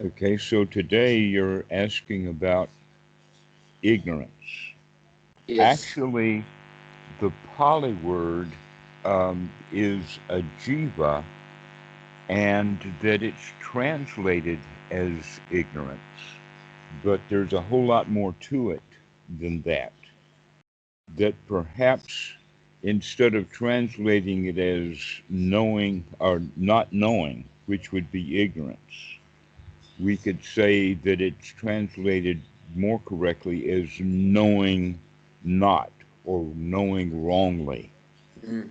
Okay, so today you're asking about ignorance. Yes. Actually, the Pali word is a jiva, and that it's translated as ignorance. But there's a whole lot more to it than that. That perhaps instead of translating it as knowing or not knowing, which would be ignorance, we could say that it's translated more correctly as knowing not or knowing wrongly. Mm.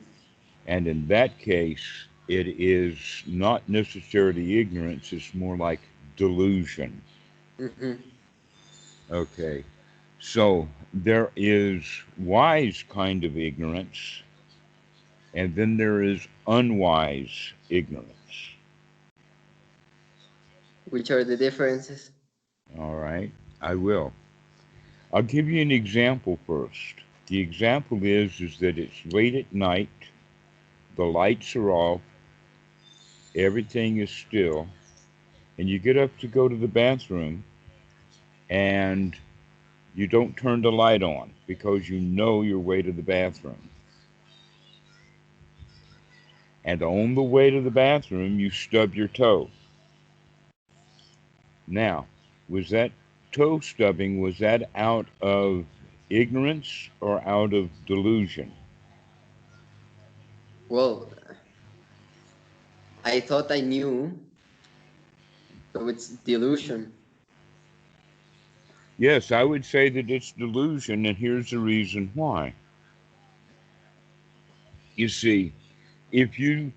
And in that case, it is not necessarily ignorance, it's more like delusion. Mm-hmm. Okay, so there is wise kind of ignorance, and then there is unwise ignorance. Which are the differences? All right, I will. I'll give you an example first. The example is that it's late at night, the lights are off, everything is still, and you get up to go to the bathroom and you don't turn the light on because you know your way to the bathroom. And on the way to the bathroom, you stub your toe. Now, was that toe stubbing, was that out of ignorance or out of delusion? Well, I thought I knew, so it's delusion. Yes, I would say that it's delusion, and here's the reason why. You see, if you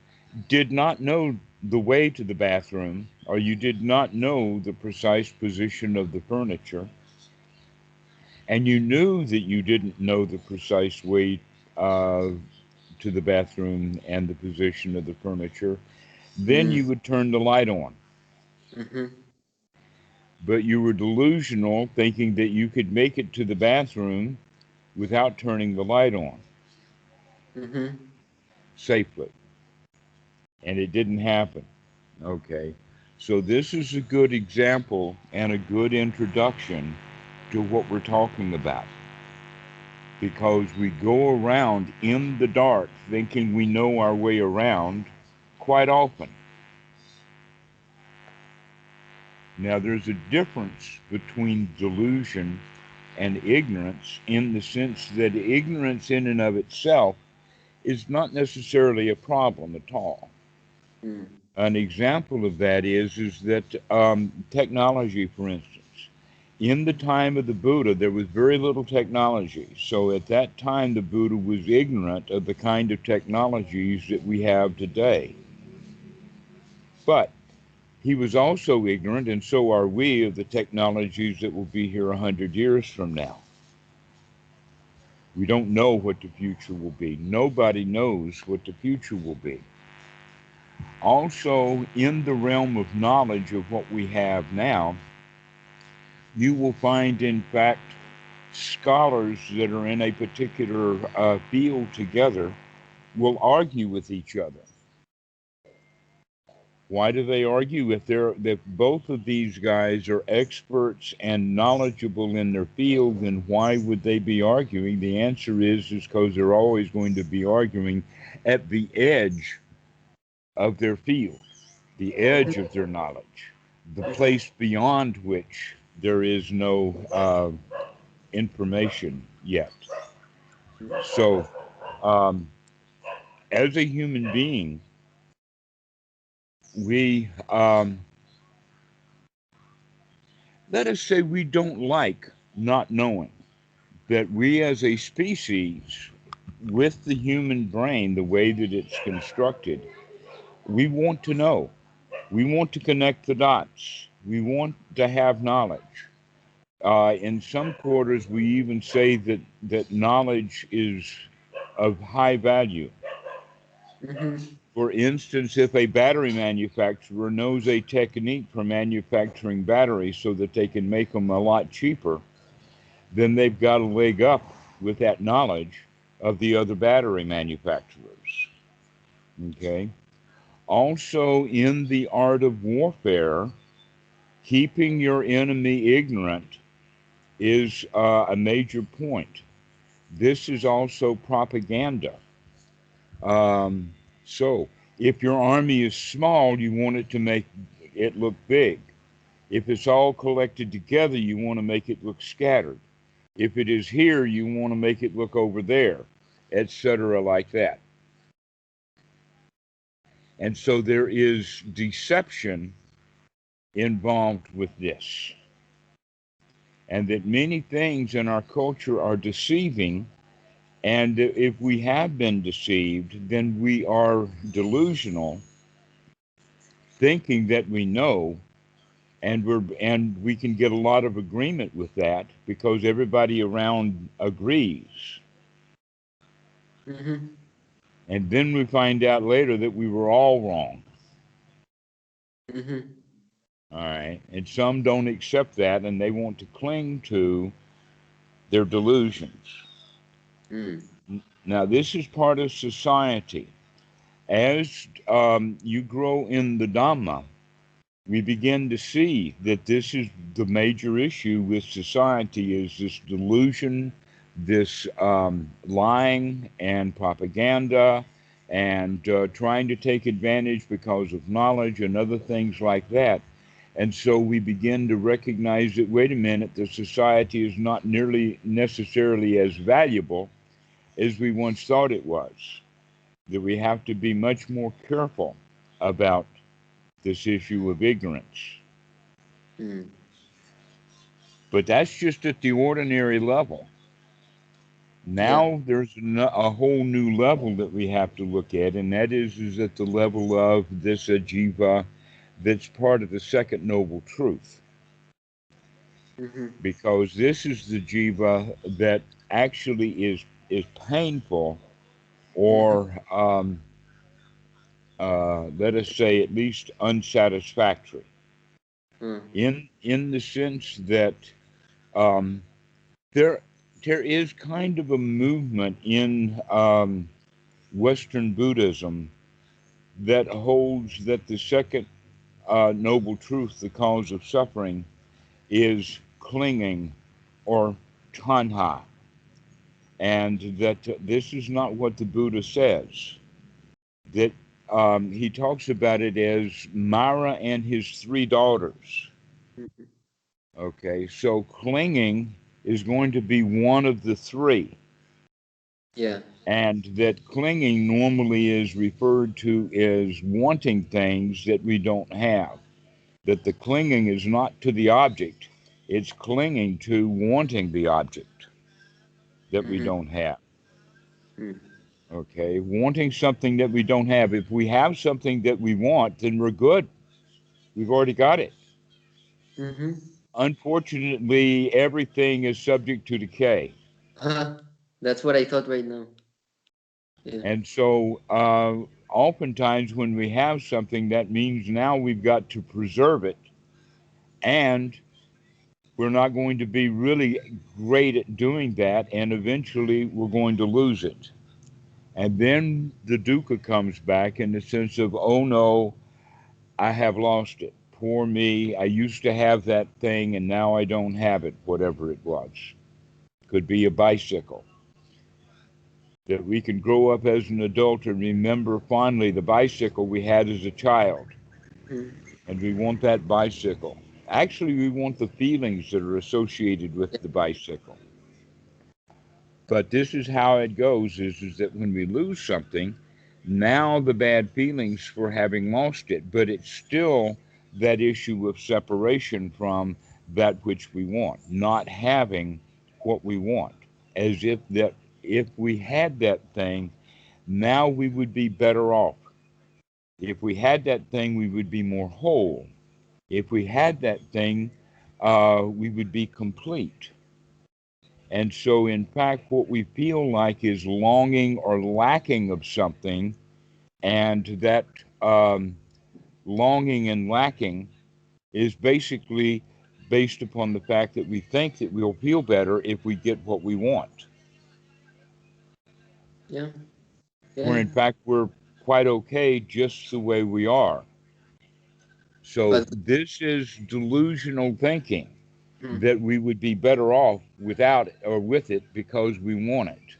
did not know the way to the bathroom, or you did not know the precise position of the furniture, and you knew that you didn't know the precise way uh, to the bathroom and the position of the furniture, then Mm. you would turn the light on. Mm-hmm. But you were delusional, thinking that you could make it to the bathroom without turning the light on Mm-hmm. safely. And it didn't happen. Okay. So this is a good example and a good introduction to what we're talking about because we go around in the dark thinking we know our way around quite often. Now, there's a difference between delusion and ignorance in the sense that ignorance in and of itself is not necessarily a problem at all. Mm. An example of that is that technology, for instance. In the time of the Buddha, there was very little technology. So at that time, the Buddha was ignorant of the kind of technologies that we have today. But he was also ignorant, and so are we, of the technologies that will be here 100 years from now. We don't know what the future will be. Nobody knows what the future will be. Also, in the realm of knowledge of what we have now, you will find, in fact, scholars that are in a particular field together will argue with each other. Why do they argue? If both of these guys are experts and knowledgeable in their field, then why would they be arguing? The answer is because they're always going to be arguing at the edge of their field, the edge of their knowledge, the Mm-hmm. place beyond which there is no information yet. So, um, as a human being, we let us say we don't like not knowing. That we as a species, with the human brain, the way that it's constructed, we want to know. We want to connect the dots. We want to have knowledge. In some quarters, we even say that knowledge is of high value. Mm-hmm. For instance, if a battery manufacturer knows a technique for manufacturing batteries so that they can make them a lot cheaper, then they've got a leg up with that knowledge of the other battery manufacturers. Okay. Also, in the art of warfare, Keeping your enemy ignorant is a major point. This is also propaganda. Um, so, if your army is small, you want it to make it look big. If it's all collected together, you want to make it look scattered. If it is here, you want to make it look over there, etc., like that. And so there is deception involved with this. And that many things in our culture are deceiving. And if we have been deceived, then we are delusional, thinking that we know, and we can get a lot of agreement with that because everybody around agrees. Mm-hmm. And then we find out later that we were all wrong. Mm-hmm. All right. And some don't accept that and they want to cling to their delusions. Mm. Now, this is part of society. As you grow in the Dhamma, we begin to see that this is the major issue with society is this delusion, this lying and propaganda, and trying to take advantage because of knowledge and other things like that. And so we begin to recognize that, wait a minute, the society is not nearly necessarily as valuable as we once thought it was, that we have to be much more careful about this issue of ignorance. Mm. But that's just at the ordinary level. Yeah. Now there's a whole new level that we have to look at, and that is at the level of this jiva that's part of the second noble truth. Mm-hmm. Because this is the jiva that actually is painful, Mm-hmm. or let us say at least unsatisfactory, Mm. in the sense that um, there there is kind of a movement in Western Buddhism that holds that the second noble truth, the cause of suffering, is clinging or tanha, and that this is not what the Buddha says. That he talks about it as Mara and his three daughters. Mm-hmm. Okay, so clinging is going to be one of the three. Yeah. And that clinging normally is referred to as wanting things that we don't have. That the clinging is not to the object, it's clinging to wanting the object that we Mm-hmm. don't have. Mm. Okay, wanting something that we don't have. If we have something that we want, then we're good. We've already got it. Mm-hmm. Unfortunately, everything is subject to decay. That's what I thought right now. Yeah. And so, oftentimes, when we have something, that means now we've got to preserve it, and we're not going to be really great at doing that, and eventually we're going to lose it. And then the dukkha comes back in the sense of, oh no, I have lost it. Poor me. I used to have that thing, and now I don't have it, whatever it was. Could be a bicycle. That we can grow up as an adult and remember fondly the bicycle we had as a child, Mm. and we want that bicycle. Actually, we want the feelings that are associated Yeah. with the bicycle. But this is how it goes is that when we lose something, now the bad feelings for having lost it, but it's still that issue of separation from that which we want, not having what we want, as if we had that thing, now we would be better off. If we had that thing, we would be more whole. If we had that thing, we would be complete. And so, in fact, what we feel like is longing or lacking of something, and that um, longing and lacking is basically based upon the fact that we think that we'll feel better if we get what we want, Yeah. where Yeah. in fact we're quite okay just the way we are. So But this is delusional thinking mm, that we would be better off without or with it because we want it.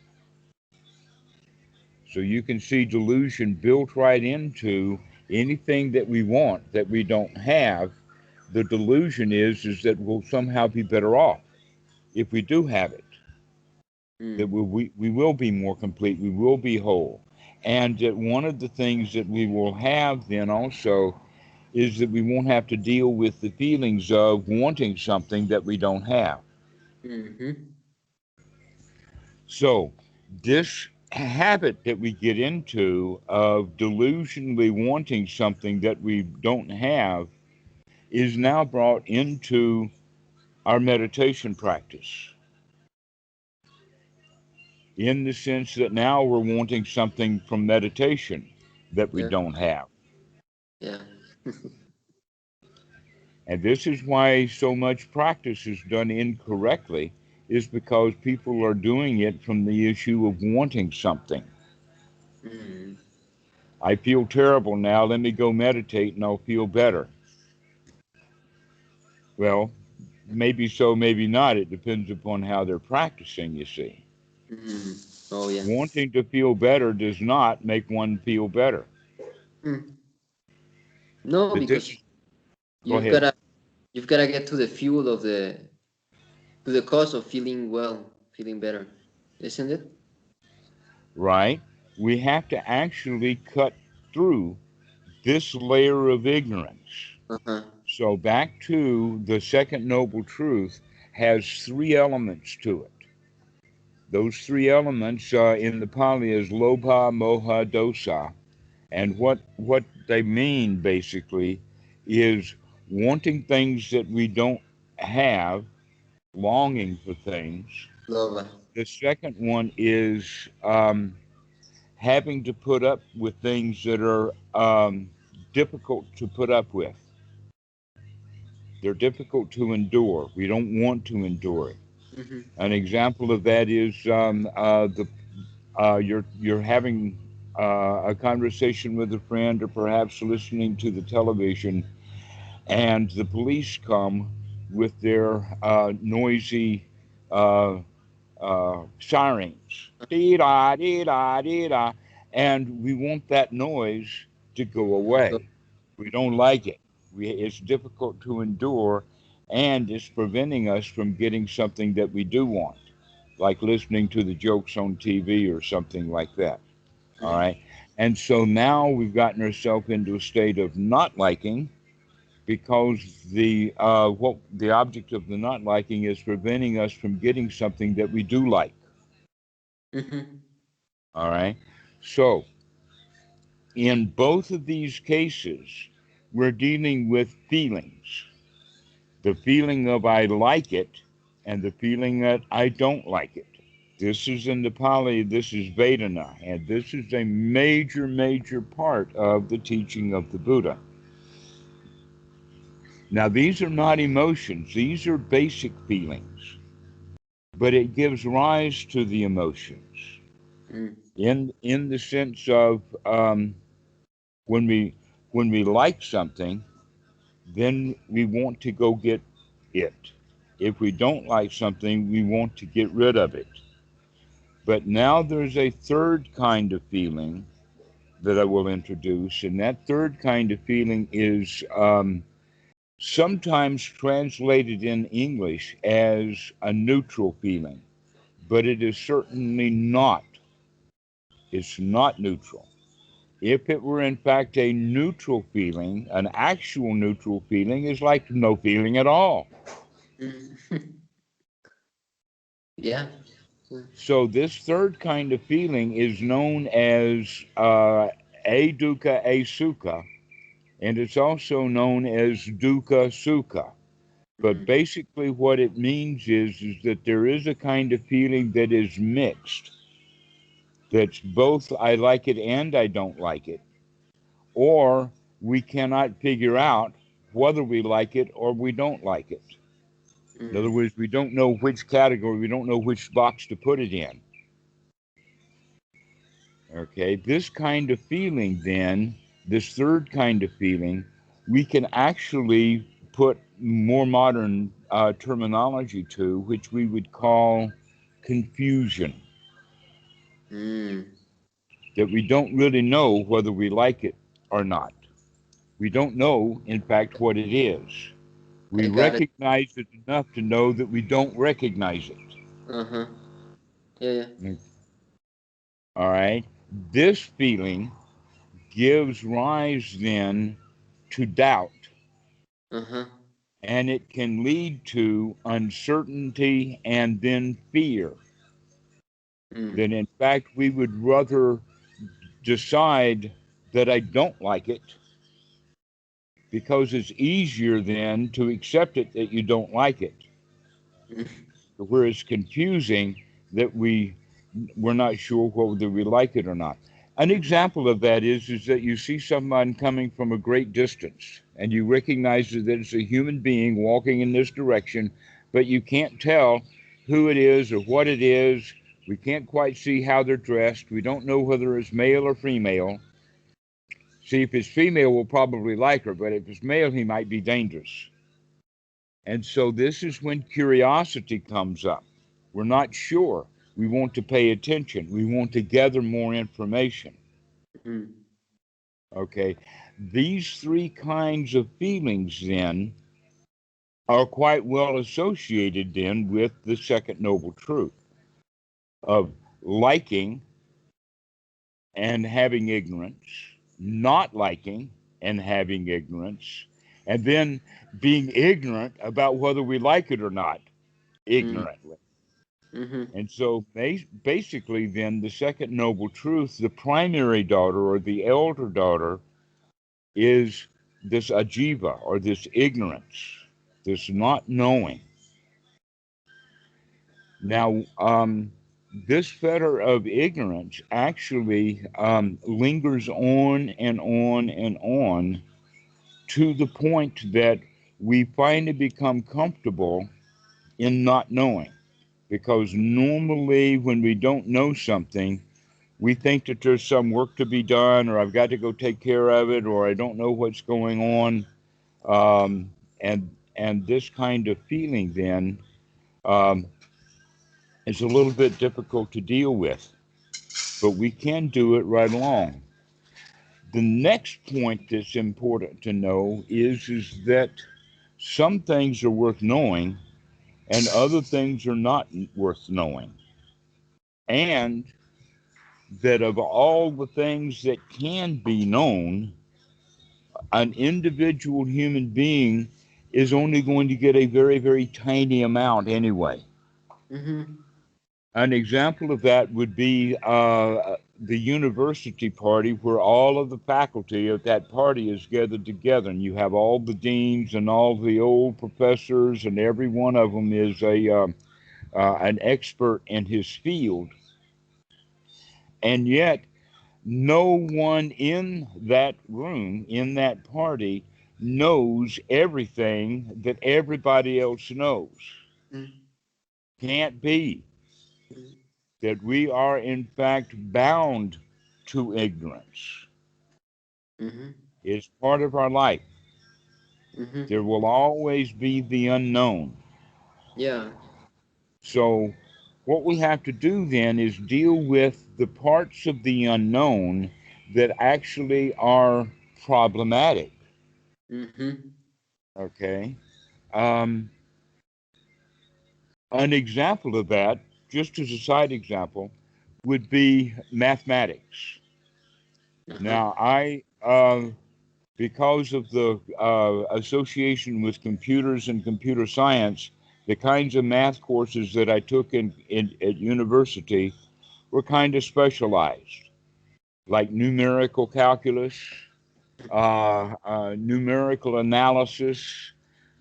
So you can see delusion built right into anything that we want that we don't have. The delusion is that we'll somehow be better off if we do have it. That mm, we will be more complete, we will be whole. And that one of the things that we will have then also is that we won't have to deal with the feelings of wanting something that we don't have. mm-hmm, So, this habit that we get into of delusionally wanting something that we don't have is now brought into our meditation practice in the sense that now we're wanting something from meditation that we yeah, don't have. yeah, And this is why so much practice is done incorrectly, is because people are doing it from the issue of wanting something. mm, I feel terrible now, let me go meditate and I'll feel better. Well, maybe so, maybe not. It depends upon how they're practicing, you see. mm. Oh yeah. Wanting to feel better does not make one feel better. Mm. No, But this because is, go you've ahead, gotta you've gotta get to the fuel of the cause of feeling well, feeling better, isn't it? right? We have to actually cut through this layer of ignorance. Uh-huh. So, back to the second noble truth has three elements to it. Those three elements in the Pali is lobha, moha, dosa. And what they mean basically is wanting things that we don't have, longing for things. Love. The second one is having to put up with things that are difficult to put up with. They're difficult to endure. We don't want to endure it. Mm-hmm. An example of that is the you're having a conversation with a friend, or perhaps listening to the television, and the police come with their noisy sirens, dee da dee da dee da, and we want that noise to go away. We don't like it. It's difficult to endure, and it's preventing us from getting something that we do want, like listening to the jokes on TV or something like that. All Mm, right. And so now we've gotten ourselves into a state of not liking because what the object of the not liking is preventing us from getting something that we do like. mm-hmm. All right. So in both of these cases, we're dealing with feelings. The feeling of I like it and the feeling that I don't like it. This is in the Pali, this is Vedana, and this is a major, major part of the teaching of the Buddha. Now, these are not emotions, these are basic feelings, but it gives rise to the emotions Mm, in the sense of when we when we like something, then we want to go get it. If we don't like something, we want to get rid of it. But now there's a third kind of feeling that I will introduce, and that third kind of feeling is sometimes translated in English as a neutral feeling, but it is certainly not. It's not neutral. If it were in fact a neutral feeling, an actual neutral feeling is like no feeling at all. mm. Yeah. Mm, So this third kind of feeling is known as a dukkha, a sukha, and it's also known as dukkha sukha. But mm, basically, what it means is that there is a kind of feeling that is mixed. That's both I like it and I don't like it, or we cannot figure out whether we like it or we don't like it. In other mm, words, we don't know which category, we don't know which box to put it in. Okay, this kind of feeling, then, this third kind of feeling, we can actually put more modern terminology to, which we would call confusion, Mm. that we don't really know whether we like it or not. We don't know, in fact, what it is. We I got it. recognize it enough to know that we don't recognize it. Uh-huh. Yeah, yeah. All right. This feeling gives rise then to doubt, Uh-huh. and it can lead to uncertainty and then fear. That Mm. in fact we would rather decide that I don't like it, because it's easier then to accept it that you don't like it. Where it's confusing that we're not sure whether we like it or not. An example of that is that you see someone coming from a great distance and you recognize that it's a human being walking in this direction, but you can't tell who it is or what it is. We can't quite see how they're dressed. We don't know whether it's male or female. See, if it's female, we'll probably like her, but if it's male, he might be dangerous. And so this is when curiosity comes up. We're not sure. We want to pay attention. We want to gather more information. Mm. Okay. These three kinds of feelings then are quite well associated then with the second noble truth of liking and having ignorance, not liking and having ignorance, and then being ignorant about whether we like it or not, Mm. ignorantly. Mm-hmm. And so basically, then, the second noble truth, the primary daughter or the elder daughter, is this ajiva or this ignorance, this not knowing. Now, this fetter of ignorance actually lingers on and on and on to the point that we finally become comfortable in not knowing. Because normally, when we don't know something, we think that there's some work to be done, or I've got to go take care of it, or I don't know what's going on. And this kind of feeling then um, is a little bit difficult to deal with, but we can do it right along. The next point that's important to know is that some things are worth knowing and other things are not worth knowing. And that of all the things that can be known, an individual human being is only going to get a very, very tiny amount anyway. Mm-hmm. An example of that would be the university party, where all of the faculty of that party is gathered together, and you have all the deans and all the old professors, and every one of them is an expert in his field, and yet no one in that room, in that party, knows everything that everybody else knows. Mm. Can't be. Mm. That we are, in fact, bound to ignorance. Mm-hmm. It's part of our life. Mm-hmm. There will always be the unknown. Yeah. So, what we have to do then is deal with the parts of the unknown that actually are problematic. Mm-hmm. Okay. Um, An example of that, just as a side example, would be mathematics. Uh-huh. Now, because of the association with computers and computer science, the kinds of math courses that I took at university were kind of specialized, like numerical calculus, numerical analysis,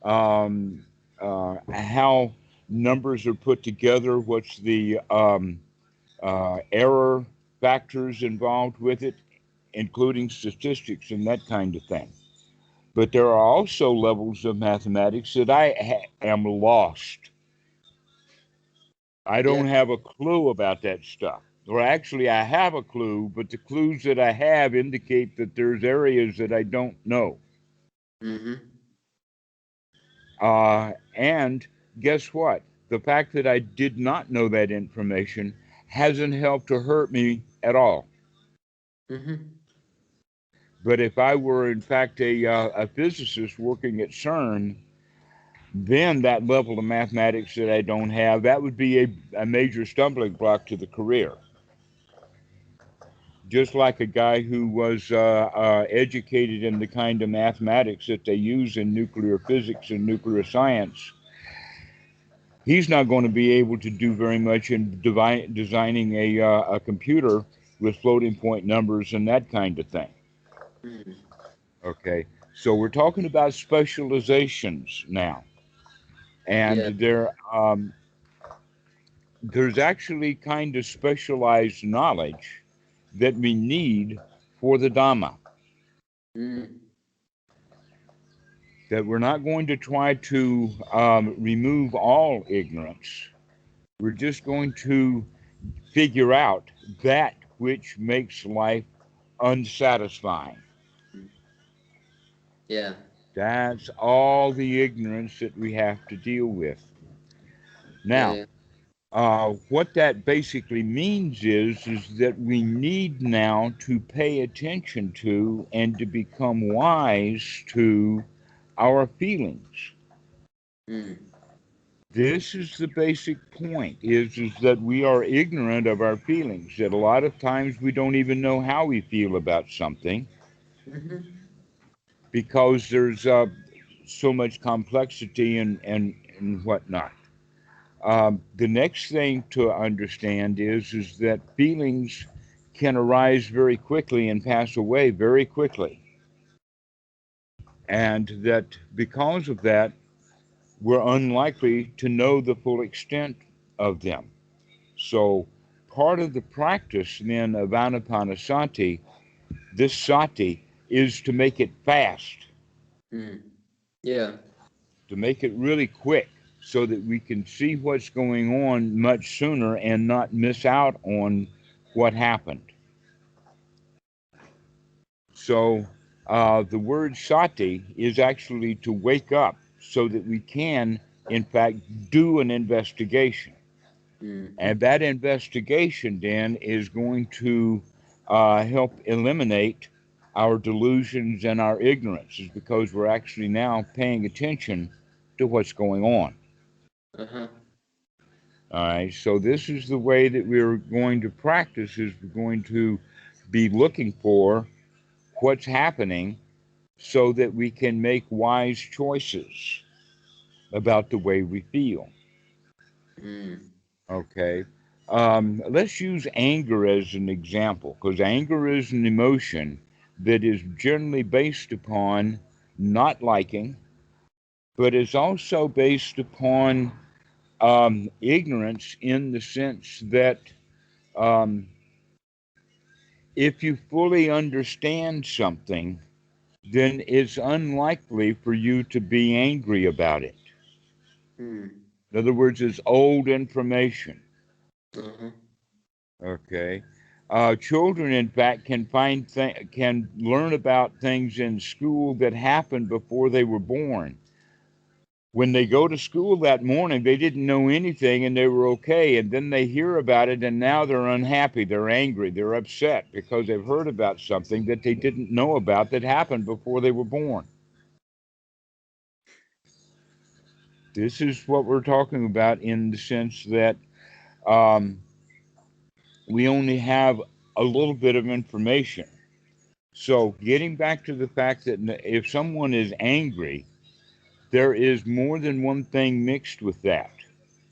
um, how numbers are put together, what's the error factors involved with it, including statistics and that kind of thing. But there are also levels of mathematics that am lost. I Yeah. don't have a clue about that stuff. Or actually, I have a clue, but the clues that I have indicate that there's areas that I don't know. Mm-hmm. And guess what? The fact that I did not know that information hasn't helped to hurt me at all. Mm-hmm. But if I were, in fact, a physicist working at CERN, then that level of mathematics that I don't have, that would be a major stumbling block to the career. Just like a guy who was educated in the kind of mathematics that they use in nuclear physics and nuclear science, he's not going to be able to do very much in designing a computer with floating point numbers and that kind of thing. Mm. Okay, so we're talking about specializations now, and Yeah. there's actually kind of specialized knowledge that we need for the Dhamma. Mm. That we're not going to try to remove all ignorance. We're just going to figure out that which makes life unsatisfying. Mm. Yeah. That's all the ignorance that we have to deal with. Yeah. Now, Yeah. what that basically means is that we need now to pay attention to and to become wise to our feelings. Mm. This is the basic point is that we are ignorant of our feelings, that a lot of times we don't even know how we feel about something Mm-hmm. because there's so much complexity and whatnot. The next thing to understand is that feelings can arise very quickly and pass away very quickly, and that because of that, we're unlikely to know the full extent of them. So, part of the practice then of Anapanasati, this sati, is to make it fast, Mm. Yeah. to make it really quick so that we can see what's going on much sooner and not miss out on what happened. So, the word sati is actually to wake up so that we can, in fact, do an investigation. Mm. And that investigation then is going to help eliminate our delusions and our ignorances because we're actually now paying attention to what's going on. Uh-huh. All right, so this is the way that we're going to practice is we're going to be looking for what's happening so that we can make wise choices about the way we feel. Mm. Okay. Let's use anger as an example because anger is an emotion that is generally based upon not liking, but is also based upon ignorance in the sense that um, if you fully understand something, then it's unlikely for you to be angry about it. Mm. In other words, it's old information. Uh-huh. Okay. Children, in fact, can learn about things in school that happened before they were born. When they go to school that morning, they didn't know anything and they were okay. And then they hear about it and now they're unhappy, they're angry, they're upset because they've heard about something that they didn't know about that happened before they were born. This is what we're talking about in the sense that um, we only have a little bit of information. So, getting back to the fact that if someone is angry, there is more than one thing mixed with that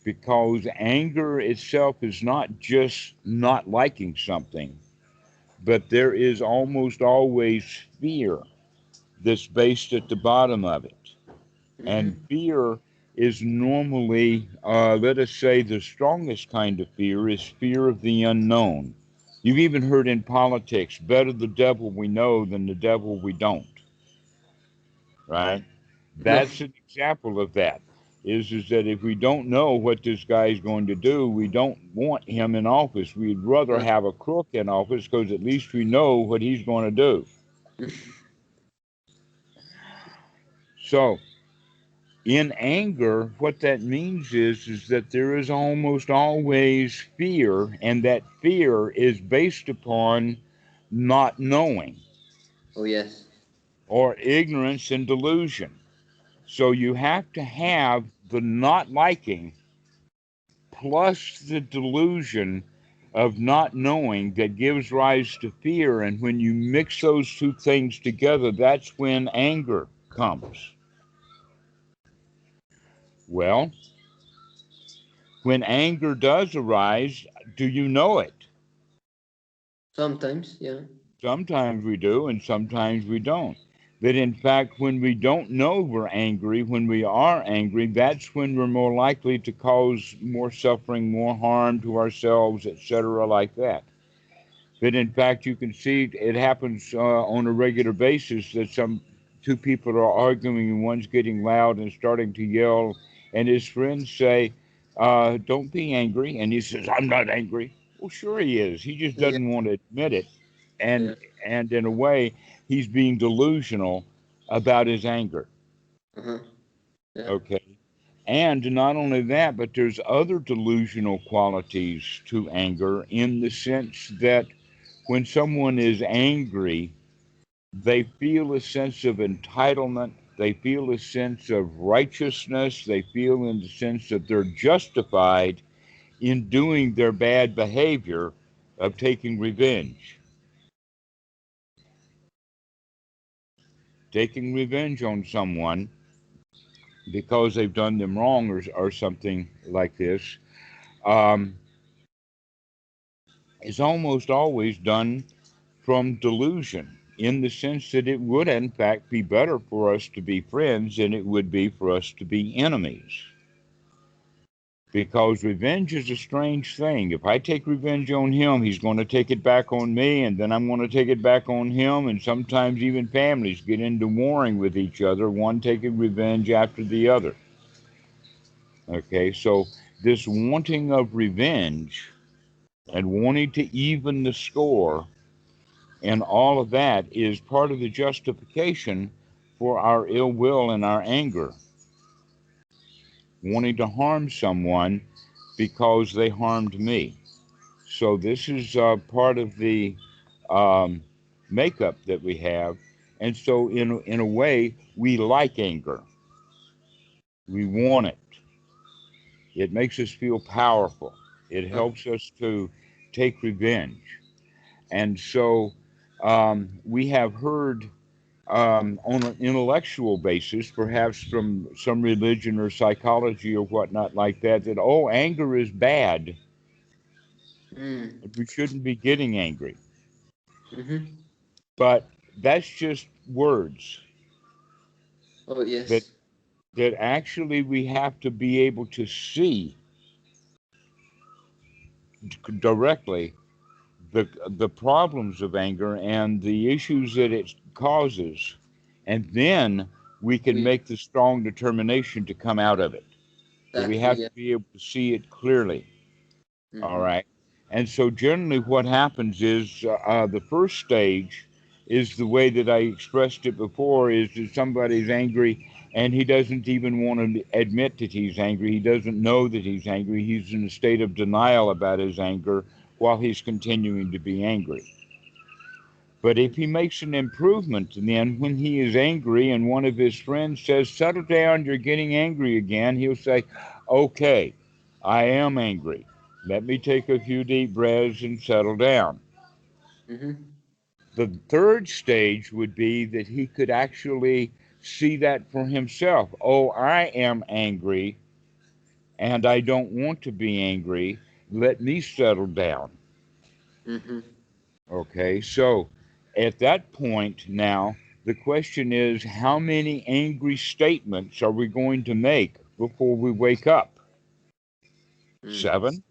because anger itself is not just not liking something, but there is almost always fear that's based at the bottom of it. And Mm-hmm. fear is normally, let us say, the strongest kind of fear is fear of the unknown. You've even heard in politics, better the devil we know than the devil we don't, right? That's an example of that. Is that if we don't know what this guy is going to do, we don't want him in office. We'd rather Uh, have a crook in office because at least we know what he's going to do. So in anger, what that means is that there is almost always fear, and that fear is based upon not knowing Oh yes. or ignorance and delusion. So you have to have the not liking plus the delusion of not knowing that gives rise to fear. And when you mix those two things together, that's when anger comes. Well, when anger does arise, do you know it? Sometimes, yeah. Sometimes we do, and sometimes we don't. That in fact, when we don't know we're angry, when we are angry, that's when we're more likely to cause more suffering, more harm to ourselves, etc., like that. That in fact, you can see it happens on a regular basis that some two people are arguing and one's getting loud and starting to yell, and his friends say, "Don't be angry," and he says, "I'm not angry." Well, sure he is. He just Yeah. doesn't want to admit it, Yeah. and in a way, he's being delusional about his anger. Uh-huh. Yeah. Okay. And not only that, but there's other delusional qualities to anger in the sense that when someone is angry, they feel a sense of entitlement, they feel a sense of righteousness, they feel in the sense that they're justified in doing their bad behavior of taking revenge on someone because they've done them wrong or something like this, um, is almost always done from delusion in the sense that it would, in fact, be better for us to be friends than it would be for us to be enemies. Because revenge is a strange thing. If I take revenge on him, he's going to take it back on me, and then I'm going to take it back on him. And sometimes even families get into warring with each other, one taking revenge after the other. Okay, so this wanting of revenge and wanting to even the score and all of that is part of the justification for our ill will and our anger, wanting to harm someone because they harmed me. So this is part of the um, makeup that we have, and so in a way we like anger. We want it. It makes us feel powerful. It Uh, helps us to take revenge, and so we have heard on an intellectual basis, perhaps from some religion or psychology or whatnot like that, that, oh, anger is bad. mm. We shouldn't be getting angry. Mm-hmm. But that's just words Oh that, yes. that actually we have to be able to see directly the problems of anger and the issues that it causes. And then we can We make the strong determination to come out of it. But we exactly, have yeah. to be able to see it clearly. All Mm-hmm. right. And so generally what happens is the first stage is the way that I expressed it before is that somebody's angry and he doesn't even want to admit that he's angry. He doesn't know that he's angry. He's in a state of denial about his anger while he's continuing to be angry. But if he makes an improvement, then when he is angry and one of his friends says, "Settle down, you're getting angry again," he'll say, "Okay, I am angry. Let me take a few deep breaths and settle down." Mm-hmm. The third stage would be that he could actually see that for himself. Oh, I am angry and I don't want to be angry. Let me settle down. Mm-hmm. Okay, so at that point now, the question is how many angry statements are we going to make before we wake up? Mm. 7?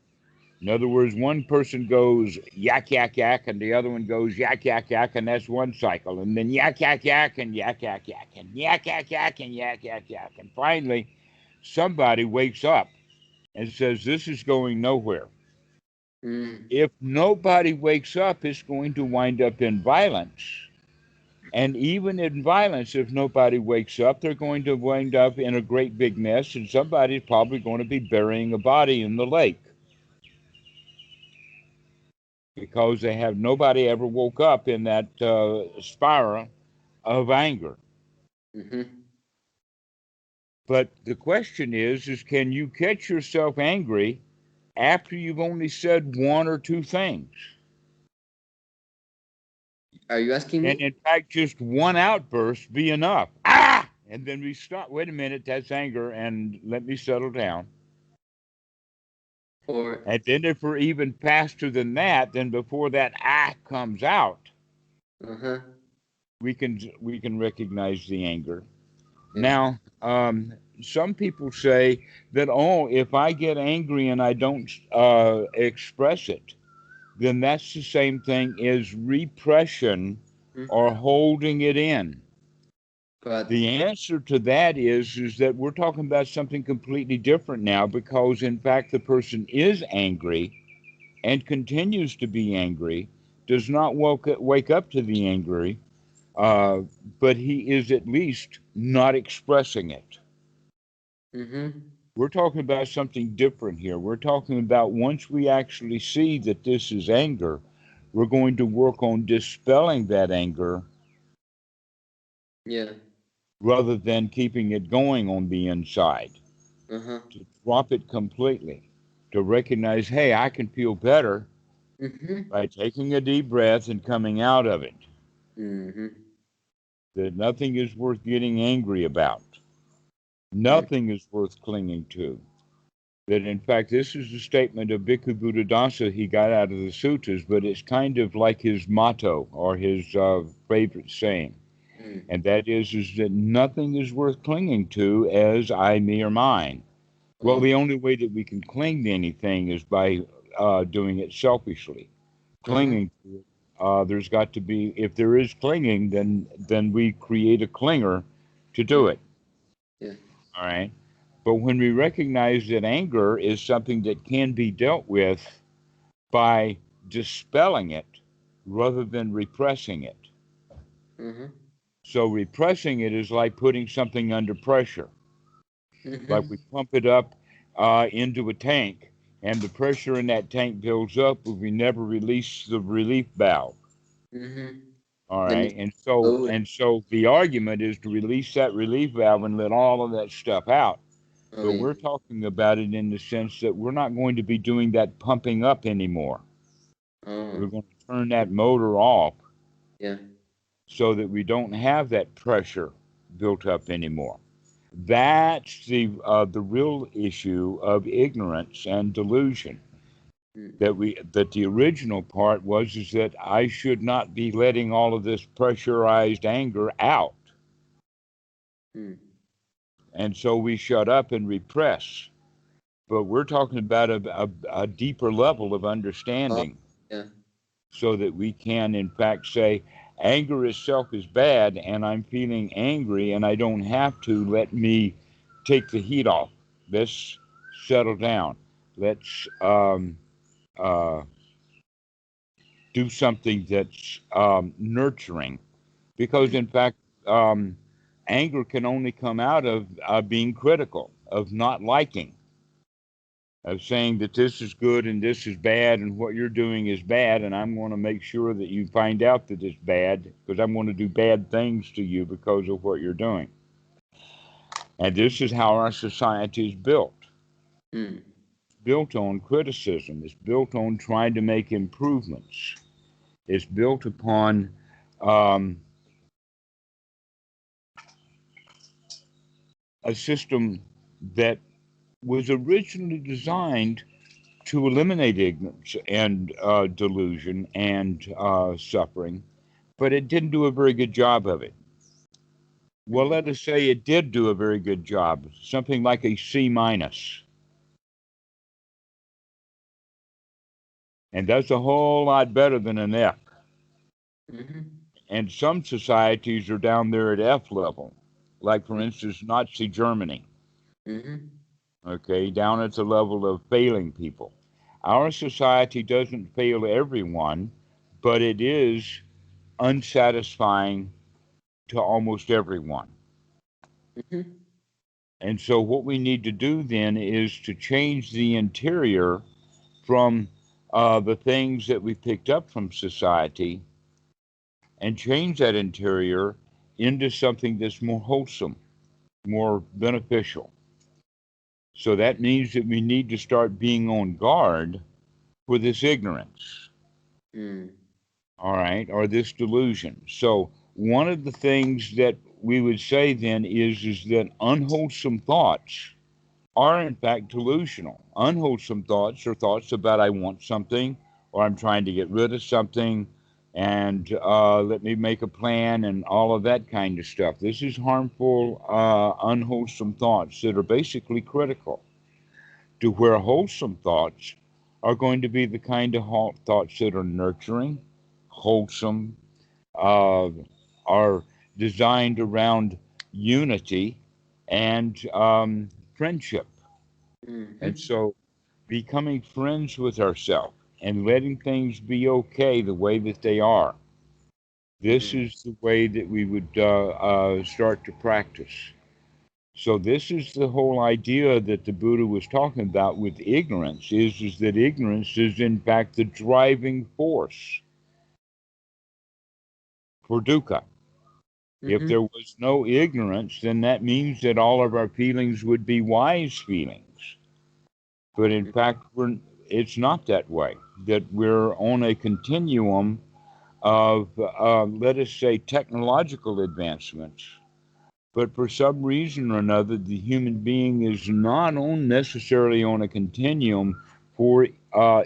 In other words, one person goes yak, yak, yak, and the other one goes yak, yak, yak, and that's one cycle. And then yak, yak, yak, and yak, yak, yak, and yak, yak, yak, and yak, yak, yak. And finally, somebody wakes up and says, "This is going nowhere." Mm. If nobody wakes up, it's going to wind up in violence. And even in violence, if nobody wakes up, they're going to wind up in a great big mess, and somebody's probably going to be burying a body in the lake because they have nobody ever woke up in that spiral of anger. Mm-hmm. But the question is can you catch yourself angry after you've only said one or two things? Are you asking And me? in fact, just one outburst be enough. Ah! And then we stop. Wait a minute, that's anger, and let me settle down. Or And then if we're even faster than that, then before that comes out, uh-huh. we can recognize the anger. Yeah. Now, some people say that, oh, if I get angry and I don't express it, then that's the same thing as repression Mm. or holding it in. But The answer to that is that we're talking about something completely different now, because in fact the person is angry and continues to be angry, does not wake up to the angry, uh, but he is at least not expressing it. mm-hmm. We're talking about something different here. We're talking about once we actually see that this is anger, we're going to work on dispelling that anger Yeah. rather than keeping it going on the inside, Uh-huh. to drop it completely, to recognize, hey, I can feel better Mm-hmm. by taking a deep breath and coming out of it. Mm-hmm. That nothing is worth getting angry about. Mm. Nothing is worth clinging to. That in fact, this is a statement of Bhikkhu Buddhadasa he got out of the sutras, but it's kind of like his motto or his favorite saying. Mm. And that is that nothing is worth clinging to as I, me, or mine. Well, Oh. the only way that we can cling to anything is by doing it selfishly. Uh-huh. Clinging to it, there's got to be, if there is clinging, then we create a clinger to do Mm. it. Yeah. All right. But when we recognize that anger is something that can be dealt with by dispelling it rather than repressing it. Uh-huh. So repressing it is like putting something under pressure. Like Mm-hmm. we pump it up into a tank, and the pressure in that tank builds up, but we never release the relief valve. Mm-hmm. All Then right, it's and so low. and so the argument is to release that relief valve and let all of that stuff out. Oh But yeah. we're talking about it in the sense that we're not going to be doing that pumping up anymore. We're Oh. going to turn that motor off Yeah. so that we don't have that pressure built up anymore. That's the real issue of ignorance and delusion. Mm. That the original part was is that I should not be letting all of this pressurized anger out, Mm. and so we shut up and repress. But we're talking about a deeper level of Oh. understanding, Yeah. so that we can in fact say anger itself is bad, and I'm feeling angry, and I don't have to let me take the heat off. Let's settle down. Let's uh, do something that's nurturing, because Mm. in fact, um, anger can only come out of being critical, of not liking, of saying that this is good and this is bad and what you're doing is bad, and I'm going to make sure that you find out that it's bad, because I'm going to do bad things to you because of what you're doing. And this is how our society is built. Mm. It's built on criticism. It's built on trying to make improvements. It's built upon um, a system that was originally designed to eliminate ignorance and delusion and suffering, but it didn't do a very good job of it. Well, Mm. let us say it did do a very good job, something like a C minus, and that's a whole lot better than an F. Mm-hmm. And some societies are down there at F level, like for instance Nazi Germany. Mm-hmm. Okay, down at the level of failing people. Our society doesn't fail everyone, but it is unsatisfying to almost everyone. Mm-hmm. And so, what we need to do then is to change the interior from the things that we picked up from society and change that interior into something that's more wholesome, more beneficial. So, that means that we need to start being on guard for this ignorance, Mm. all right, or this delusion. So, one of the things that we would say then is that unwholesome thoughts are in fact delusional. Unwholesome thoughts are thoughts about I want something or I'm trying to get rid of something and let me make a plan and all of that kind of stuff. This is harmful, unwholesome thoughts that are basically critical to where wholesome thoughts are going to be the kind of thoughts that are nurturing, wholesome, uh, are designed around unity and friendship. And Mm-hmm. so becoming friends with ourselves and letting things be okay the way that they are. This Mm. is the way that we would start to practice. So this is the whole idea that the Buddha was talking about with ignorance is that ignorance is in fact the driving force for dukkha. If there Mm-hmm. was no ignorance, then that means that all of our feelings would be wise feelings. But in fact, it's not that way. That we're on a continuum of, let us say, technological advancements. But for some reason or another, the human being is not on necessarily on a continuum for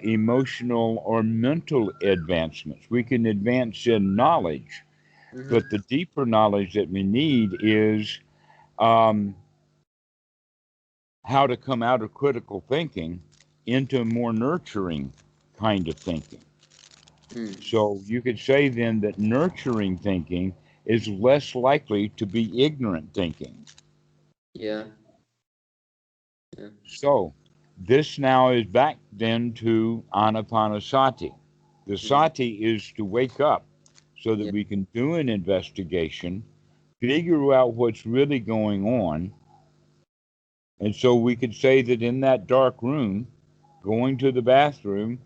emotional or mental advancements. We can advance in knowledge, but Mm-hmm. the deeper knowledge that we need is um, how to come out of critical thinking into more nurturing kind of thinking. Mm. So you could say then that nurturing thinking is less likely to be ignorant thinking. Yeah. Yeah. So this now is back then to Anapanasati. The Mm. sati is to wake up so that Yeah. we can do an investigation, figure out what's really going on. And so we could say that in that dark room, going to the bathroom,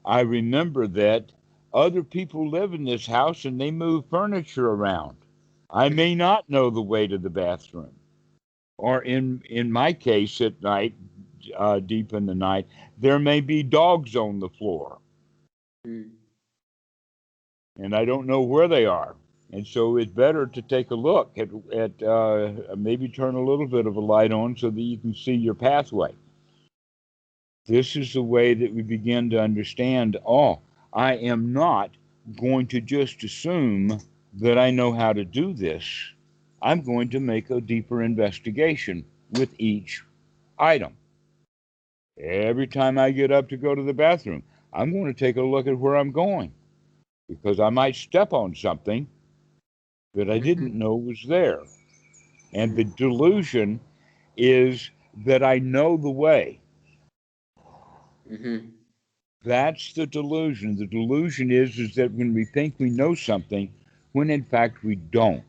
I remember that other people live in this house and they move furniture around. I may not know the way to the bathroom. Or in my case, at night, deep in the night, there may be dogs on the floor, Mm. and I don't know where they are. And so it's better to take a look at maybe turn a little bit of a light on so that you can see your pathway. This is the way that we begin to understand, oh, I am not going to just assume that I know how to do this. I'm going to make a deeper investigation with each item. Every time I get up to go to the bathroom, I'm going to take a look at where I'm going because I might step on something that I Mm-hmm. didn't know was there. And the Mm. delusion is that I know the way. Mm-hmm. That's the delusion. The delusion is that when we think we know something, when in fact we don't.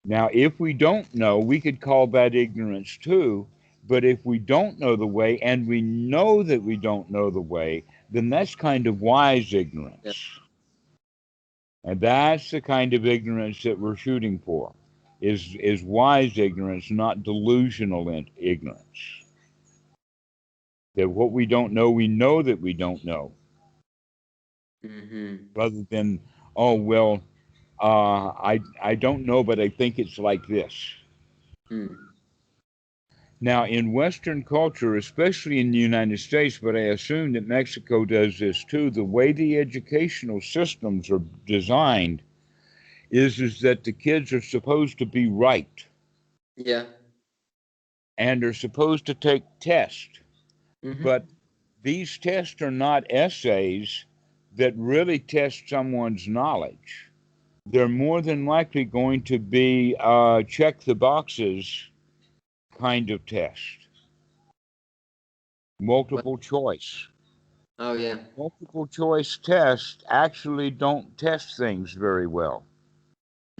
Now, if we don't know, we could call that ignorance too. But if we don't know the way and we know that we don't know the way, then that's kind of wise Yeah. ignorance. And that's the kind of ignorance that we're shooting for, is wise ignorance, not delusional ignorance. That what we don't know, we know that we don't know, Mm-hmm. rather than, oh, well, I don't know, but I think it's like this. Mm. Now, in Western culture, especially in the United States, but I assume that Mexico does this too, the way the educational systems are designed is that the kids are supposed to be right Yeah. and are supposed to take tests. But Mm-hmm. these tests are not essays that really test someone's knowledge. They're more than likely going to be check the boxes kind of test, What? multiple choice. Oh, yeah. Multiple choice tests actually don't test things very well.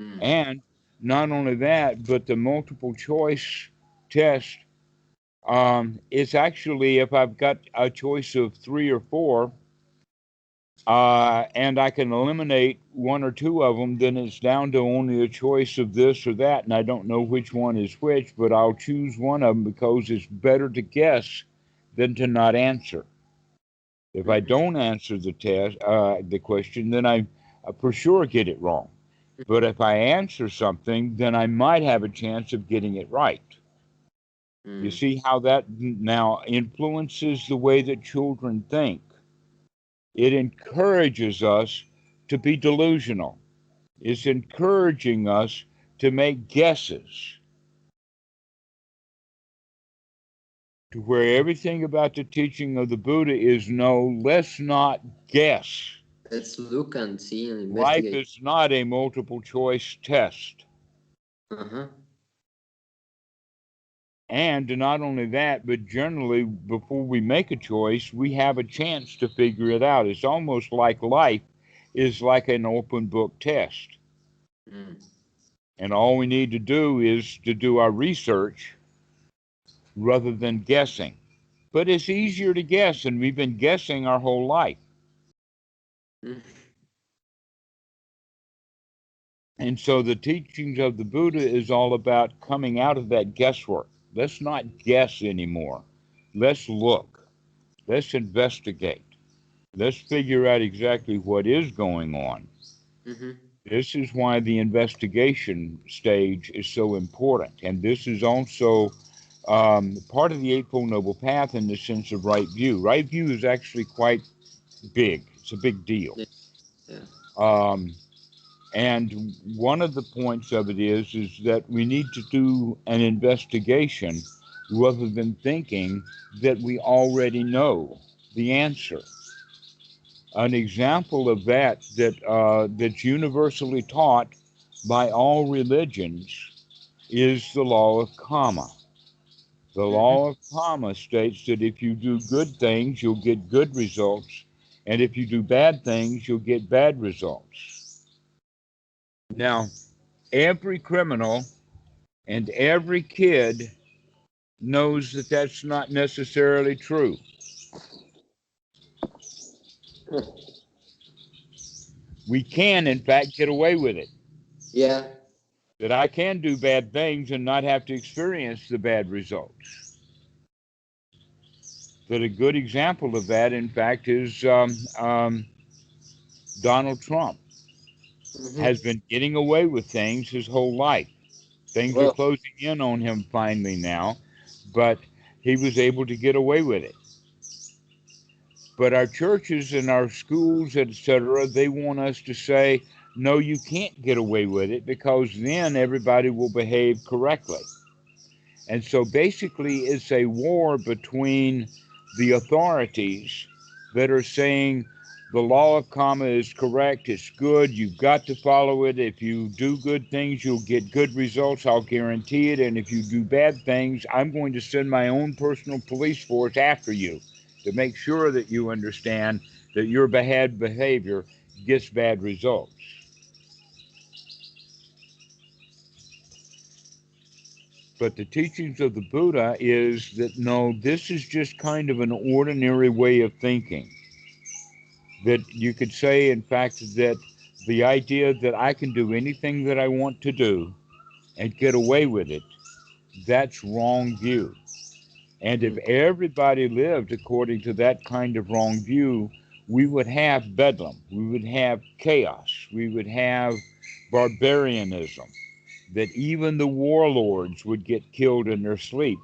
Mm. And not only that, but the multiple choice test, it's actually, if I've got a choice of three or four, and I can eliminate one or two of them, then it's down to only a choice of this or that, and I don't know which one is which, but I'll choose one of them because it's better to guess than to not answer. If I Mm-hmm. don't answer the question, then I for sure get it wrong. But if I answer something, then I might have a chance of getting it right. You Mm. see how that now influences the way that children think. It encourages us to be delusional. It's encouraging us to make guesses, to where everything about the teaching of the Buddha is no, let's not guess. Let's look and see and Life investigate. is not a multiple choice test. Uh-huh. And not only that, but generally, before we make a choice, we have a chance to figure it out. It's almost like life is like an open book test. Mm. And all we need to do is to do our research rather than guessing. But it's easier to guess, and we've been guessing our whole life. Mm. And so the teachings of the Buddha is all about coming out of that guesswork. Let's not guess anymore. Let's look. Let's investigate. Let's figure out exactly what is going on. Mm-hmm. This is why the investigation stage is so important. And this is also part of the Eightfold Noble Path in the sense of right view. Right view is actually quite big, it's a big deal. Yeah. Yeah. Um, and one of the points of it is that we need to do an investigation rather than thinking that we already know the answer. An example of that's universally taught by all religions is the law of karma. The Mm-hmm. law of karma states that if you do good things, you'll get good results, and if you do bad things, you'll get bad results. Now, every criminal and every kid knows that that's not necessarily true. We can, in fact, get away with it. Yeah. That I can do bad things and not have to experience the bad results. That a good example of that, in fact, is Donald Trump Mm-hmm. has been getting away with things his whole life. Things are Well. closing in on him finally now, but he was able to get away with it. But our churches and our schools, etc., they want us to say, no, you can't get away with it because then everybody will behave correctly. And so basically, it's a war between the authorities that are saying the law of karma is correct, it's good, you've got to follow it. If you do good things, you'll get good results, I'll guarantee it. And if you do bad things, I'm going to send my own personal police force after you to make sure that you understand that your bad behavior gets bad results. But the teachings of the Buddha is that no, this is just kind of an ordinary way of thinking. That you could say, in fact, that the idea that I can do anything that I want to do and get away with it, that's wrong view. And if Mm. everybody lived according to that kind of wrong view, we would have bedlam, we would have chaos, we would have barbarianism, that even the warlords would get killed in their sleep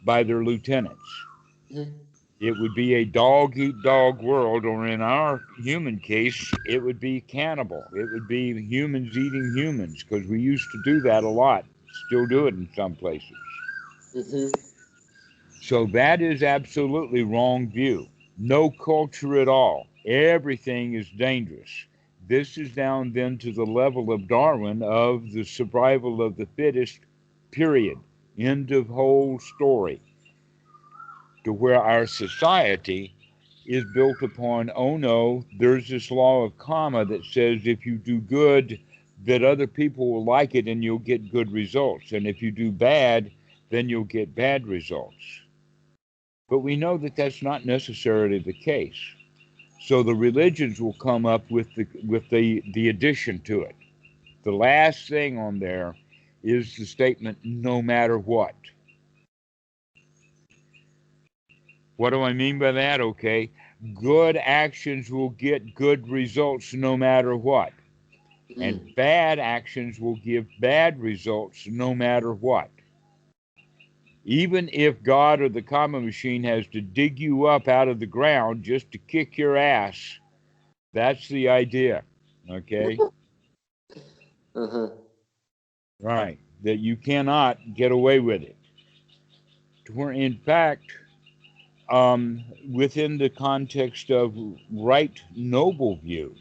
by their lieutenants. Mm-hmm. It would be a dog eat dog world, or in our human case, it would be cannibal. It would be humans eating humans, because we used to do that a lot, still do it in some places. Mm-hmm. So that is absolutely wrong view. No culture at all. Everything is dangerous. This is down then to the level of Darwin of the survival of the fittest, period. End of whole story. To where our society is built upon, oh no, there's this law of karma that says if you do good, that other people will like it and you'll get good results. And if you do bad, then you'll get bad results. But we know that that's not necessarily the case. So the religions will come up with the addition to it. The last thing on there is the statement, no matter what. What do I mean by that? Okay. Good actions will get good results no matter what. And Mm. bad actions will give bad results no matter what. Even if God or the karma machine has to dig you up out of the ground just to kick your ass, that's the idea. Okay? Uh-huh. Right. That you cannot get away with it. Where, in fact, within the context of right noble view,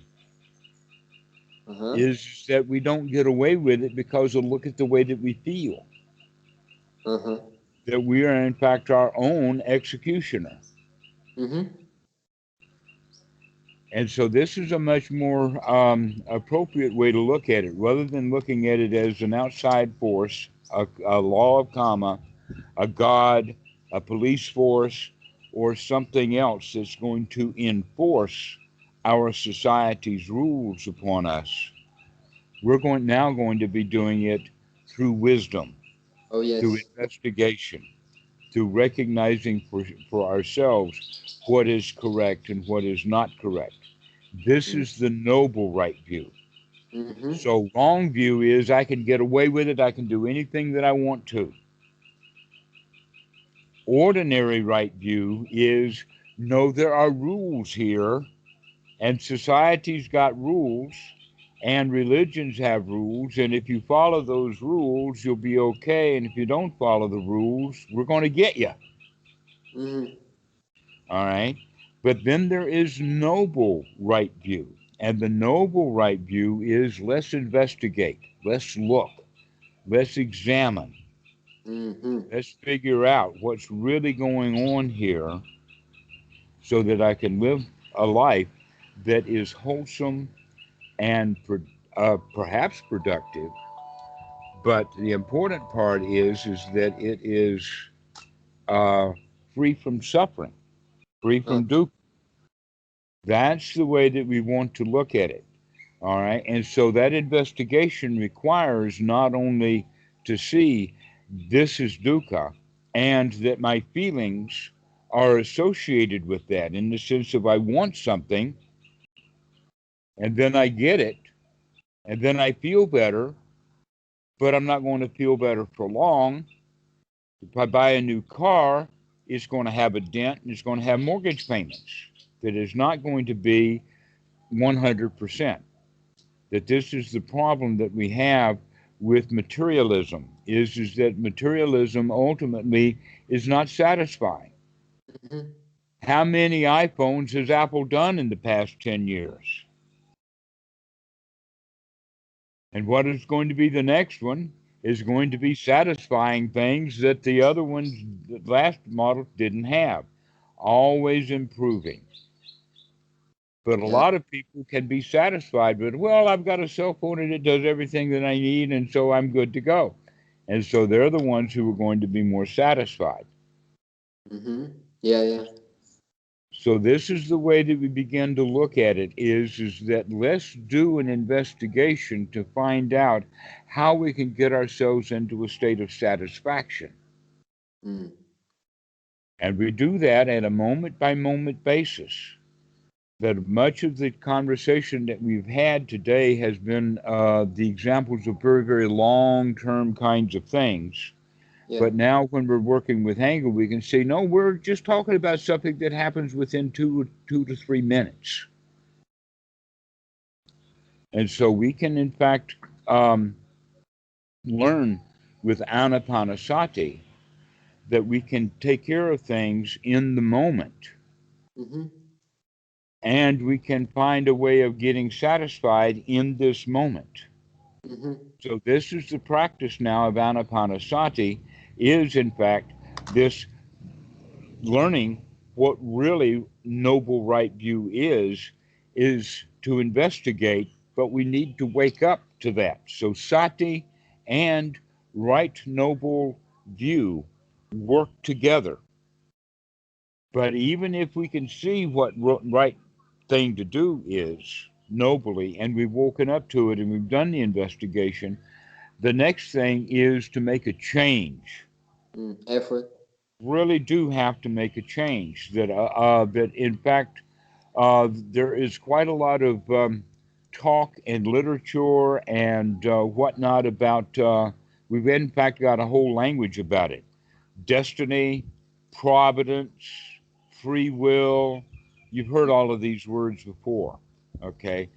Uh-huh. is that we don't get away with it because of look at the way that we feel. Uh-huh. That we are, in fact, our own executioner. Mm-hmm. And so this is a much more appropriate way to look at it, rather than looking at it as an outside force, a law of karma, a god, a police force, or something else that's going to enforce our society's rules upon us. We're going to be doing it through wisdom, Oh, through yes. investigation, through recognizing for ourselves what is correct and what is not correct. This Mm. is the noble right view. Mm-hmm. So wrong view is I can get away with it. I can do anything that I want to. Ordinary right view is no, there are rules here, and society's got rules, and religions have rules, and if you follow those rules, you'll be okay. And if you don't follow the rules, we're going to get you. Mm-hmm. All right. But then there is noble right view. And the noble right view is let's investigate, let's look, let's examine, Mm-hmm. let's figure out what's really going on here so that I can live a life that is wholesome and perhaps productive. But the important part is that it is uh, free from suffering, free Uh, from dukkha. That's the way that we want to look at it. All right. And so that investigation requires not only to see this is dukkha and that my feelings are associated with that in the sense of I want something and then I get it and then I feel better, but I'm not going to feel better for long. If I buy a new car, it's going to have a dent and it's going to have mortgage payments that is not going to be 100%. That this is the problem that we have with materialism is that materialism ultimately is not satisfying. mm-hmm. How many iPhones has Apple done in the past 10 years? And what is going to be the next one is going to be satisfying things that the other ones, the last model didn't have. Always improving. But a Yeah. lot of people can be satisfied with, well, I've got a cell phone and it does everything that I need, and so I'm good to go. And so they're the ones who are going to be more satisfied. Mm-hmm. Yeah, yeah. So this is the way that we begin to look at it is that let's do an investigation to find out how we can get ourselves into a state of satisfaction. Mm. And we do that at a moment by moment basis. That much of the conversation that we've had today has been the examples of very, very long term kinds of things. Yeah. But now, when we're working with anger, we can say, no, we're just talking about something that happens within 2 to 3 minutes. And so we can, in fact, um, learn with Anapanasati that we can take care of things in the moment Mm-hmm. and we can find a way of getting satisfied in this moment. Mm-hmm. So this is the practice now of Anapanasati is in fact this learning what really noble right view is to investigate but we need to wake up to that. So sati and right noble view work together. But even if we can see what right thing to do is nobly, and we've woken up to it and we've done the investigation, the next thing is to make a change. Effort. Really do have to make a change. That in fact, there is quite a lot of talk and literature and whatnot about. We've in fact got a whole language about it: destiny, providence, free will. You've heard all of these words before. Okay.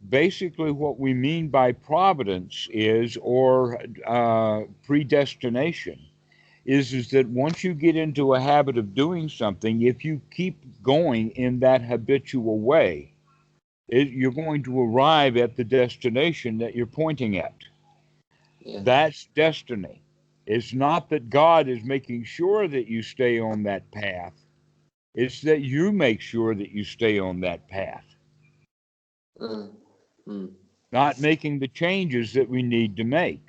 Basically, what we mean by providence is, or predestination, is that once you get into a habit of doing something, if you keep going in that habitual way, you're going to arrive at the destination that you're pointing at. Yeah. That's destiny. It's not that God is making sure that you stay on that path. It's that you make sure that you stay on that path, Uh, mm, not making the changes that we need to make.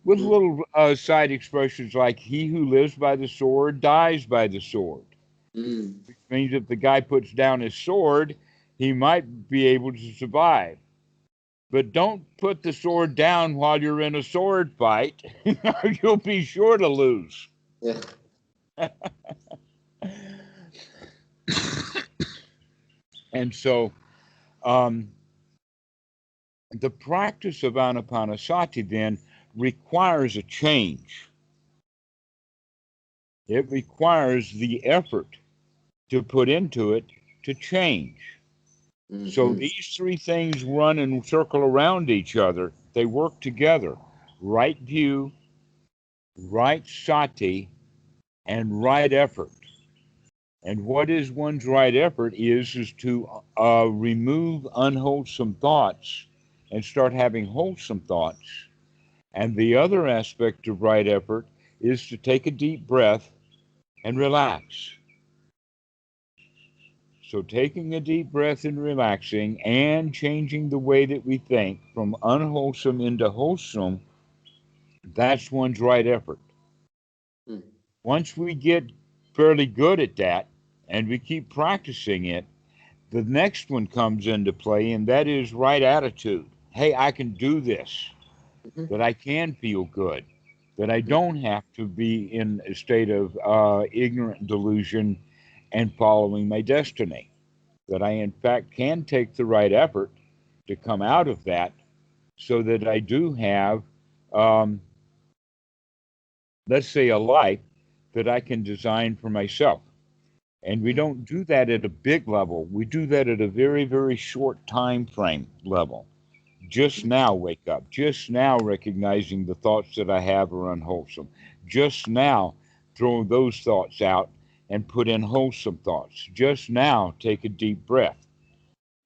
With mm, little side expressions like, he who lives by the sword dies by the sword. mm. Which means if the guy puts down his sword, he might be able to survive. But don't put the sword down while you're in a sword fight. You'll be sure to lose. Yeah. And so um, the practice of Anapanasati then requires a change. It requires the effort to put into it to change. So Mm-hmm. these three things run and circle around each other. They work together: right view, right sati, and right effort. And what is one's right effort is to remove unwholesome thoughts and start having wholesome thoughts. And the other aspect of right effort is to take a deep breath and relax. So taking a deep breath and relaxing and changing the way that we think from unwholesome into wholesome, that's one's right effort. Mm. Once we get fairly good at that and we keep practicing it, the next one comes into play, and that is right attitude. Hey, I can do this, Mm-hmm. that I can feel good, that I don't have to be in a state of ignorant delusion and following my destiny, that I, in fact, can take the right effort to come out of that so that I do have, um, let's say, a life that I can design for myself. And we Mm. don't do that at a big level. We do that at a very, very short time frame level. Just now wake up. Just now recognizing the thoughts that I have are unwholesome. Just now throw those thoughts out and put in wholesome thoughts. Just now take a deep breath.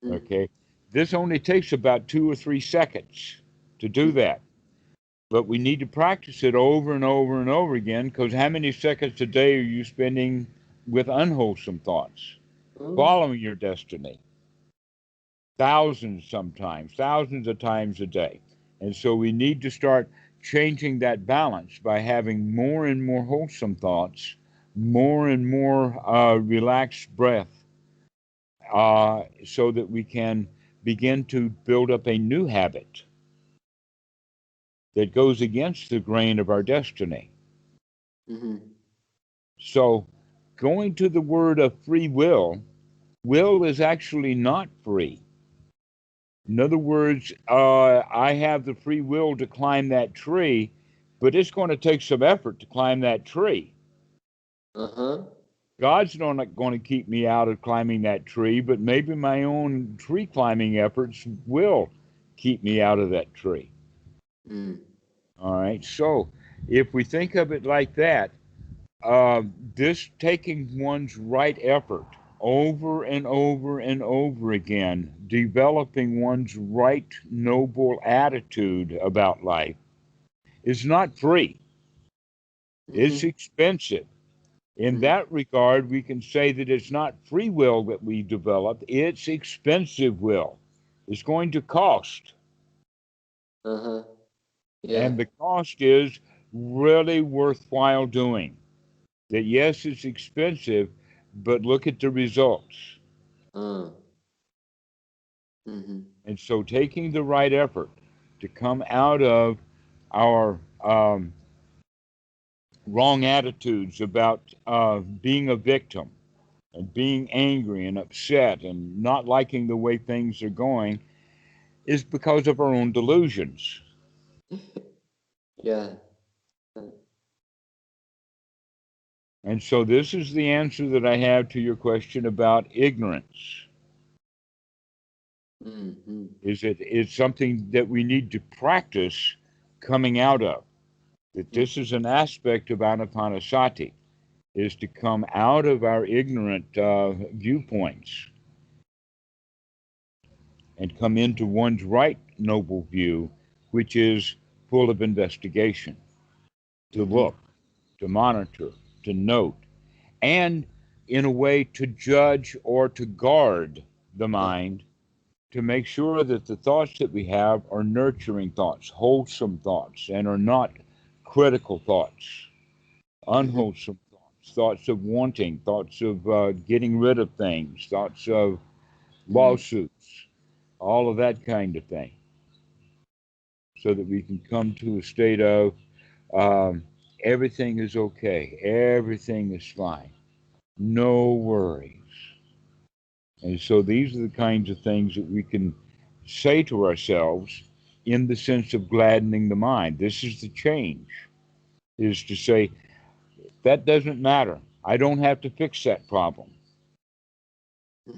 Mm. Okay. This only takes about 2 or 3 seconds to do Mm. that. But we need to practice it over and over and over again, because how many seconds a day are you spending with unwholesome thoughts, Mm. following your destiny? Thousands sometimes, thousands of times a day. And so we need to start changing that balance by having more and more wholesome thoughts, more and more relaxed breath, so that we can begin to build up a new habit that goes against the grain of our destiny. Mm-hmm. So, going to the word of free will, will is actually not free. In other words, I have the free will to climb that tree, but it's going to take some effort to climb that tree. Uh-huh. God's not going to keep me out of climbing that tree, but maybe my own tree climbing efforts will keep me out of that tree. Mm. All right. So if we think of it like that, this taking one's right effort over and over and over again, developing one's right noble attitude about life, is not free. It's Mm-hmm. expensive. In Mm. that regard, we can say that it's not free will that we develop, it's expensive will. It's going to cost. Uh-huh. Yeah. And the cost is really worthwhile doing. That yes, it's expensive, but look at the results. Uh. Mm-hmm. And so taking the right effort to come out of our wrong attitudes about being a victim and being angry and upset and not liking the way things are going is because of our own delusions. Yeah. And so this is the answer that I have to your question about ignorance. Mm-hmm. Is it's something that we need to practice coming out of. That this is an aspect of Anapanasati, is to come out of our ignorant viewpoints and come into one's right noble view, which is full of investigation, to Mm-hmm. look, to monitor, to note, and in a way to judge or to guard the Uh, mind to make sure that the thoughts that we have are nurturing thoughts, wholesome thoughts, and are not critical thoughts, mm-hmm. unwholesome thoughts, thoughts of wanting, thoughts of getting rid of things, thoughts of Mm-hmm. lawsuits, all of that kind of thing, so that we can come to a state of um, everything is okay, everything is fine, no worries. And so these are the kinds of things that we can say to ourselves in the sense of gladdening the mind. This is the change, is to say, that doesn't matter. I don't have to fix that problem.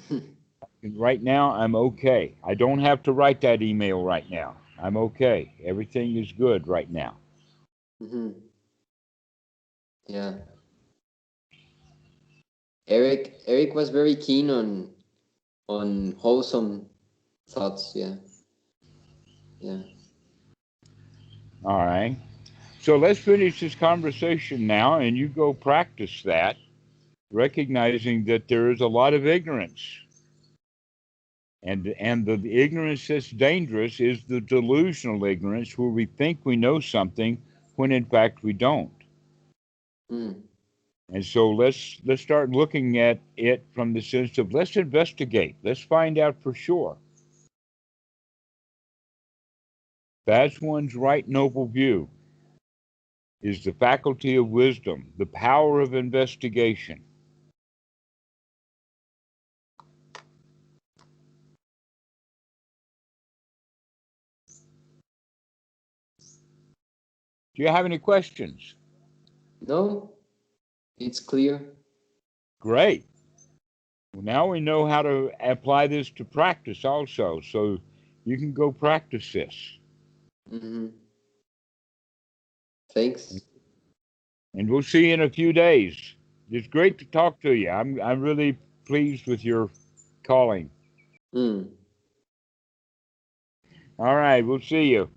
And right now, I'm okay. I don't have to write that email right now. I'm okay. Everything is good right now. Mm-hmm. Yeah. Eric was very keen on wholesome thoughts. Yeah. Yeah. All right. So let's finish this conversation now, and you go practice that, recognizing that there is a lot of ignorance. And the ignorance that's dangerous is the delusional ignorance where we think we know something when in fact we don't. Mm. And so let's start looking at it from the sense of let's investigate. Let's find out for sure. That's one's right noble view, is the faculty of wisdom, the power of investigation. Do you have any questions? No, it's clear. Great. Well, now we know how to apply this to practice also. So you can go practice this. Mm-hmm. Thanks. And we'll see you in a few days. It's great to talk to you. I'm really pleased with your calling. Mm. All right, we'll see you.